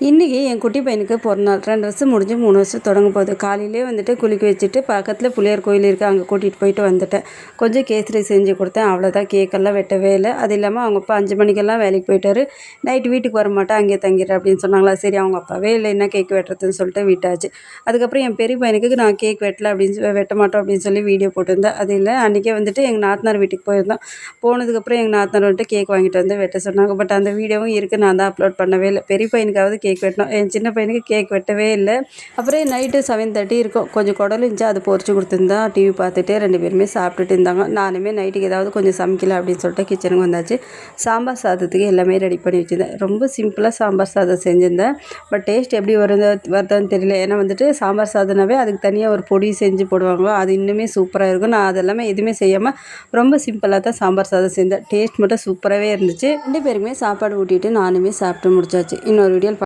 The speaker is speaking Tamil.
இன்றைக்கி என் குட்டி பையனுக்கு பிறந்தநாள் 2 வருஷம் முடிஞ்சு 3 வருஷம் தொடங்க போகுது. காலையிலே வந்துட்டு குளிக்க வச்சுட்டு பக்கத்தில் பிள்ளையார் கோயில் இருக்குது, அங்கே கூட்டிகிட்டு போயிட்டு வந்துட்டேன். கொஞ்சம் கேசரி செஞ்சு கொடுத்தேன், அவ்வளோதான். கேக்கெல்லாம் வெட்டவே இல்லை. அது இல்லாமல் அவங்க அப்பா 5 மணிக்கெல்லாம் வேலைக்கு போயிட்டாரு. நைட்டு வீட்டுக்கு வர மாட்டேன், அங்கேயே தங்கிடுறேன் அப்படின்னு சொன்னாங்களா. சரி, அவங்க அப்பாவே இல்லைன்னா கேக் வெட்டுறதுன்னு சொல்லிட்டு விட்டாச்சு. அதுக்கப்புறம் என் பெரிய பையனுக்கு நான் கேக் வெட்டலை அப்படின்னு வெட்ட மாட்டோம் அப்படின்னு சொல்லி வீடியோ போட்டிருந்தேன். அது இல்லை, அன்றைக்கே வந்துட்டு எங்கள் நாத்தனார் வீட்டுக்கு போயிருந்தோம். போனதுக்கப்புறம் எங்கள் நாத்தனார் வந்துட்டு கேக் வாங்கிட்டு வந்து வெட்ட சொன்னாங்க. பட் அந்த வீடியோவும் இருக்குது, நான் தான் அப்லோட் பண்ணவே இல்லை. பெரிய பையனுக்காவது கேக் வெட்டணும், என் சின்ன பையனுக்கு கேக் வெட்டவே இல்லை. அப்புறம் நைட்டு 7:30 இருக்கும், கொஞ்சம் குடல் இருந்துச்சு, அது பொரிச்சு கொடுத்துருந்தா டிவி பார்த்துட்டு 2 பேருமே சாப்பிட்டுட்டு இருந்தாங்க. நானுமே நைட்டுக்கு ஏதாவது கொஞ்சம் சமைக்கல அப்படின்னு சொல்லிட்டு கிச்சனுக்கு வந்தாச்சு. சாம்பார் சாதத்துக்கு எல்லாமே ரெடி பண்ணி வச்சுருந்தேன். ரொம்ப சிம்பிளாக சாம்பார் சாதம் செஞ்சுருந்தேன். பட் டேஸ்ட் எப்படி வருதான்னு தெரியல. ஏன்னா வந்துட்டு சாம்பார் சாதம்னாவே அதுக்கு தனியாக ஒரு பொடி செஞ்சு போடுவாங்களோ, அது இன்னுமே சூப்பராக இருக்கும். நான் அதெல்லாமே எதுவுமே செய்யாமல் ரொம்ப சிம்பிளாக தான் சாம்பார் சாதம் செஞ்சேன். டேஸ்ட் மட்டும் சூப்பராகவே இருந்துச்சு. 2 பேருக்குமே சாப்பாடு ஊட்டிட்டு நானுமே சாப்பிட்டு முடிச்சாச்சு. இன்னொரு வீடியோ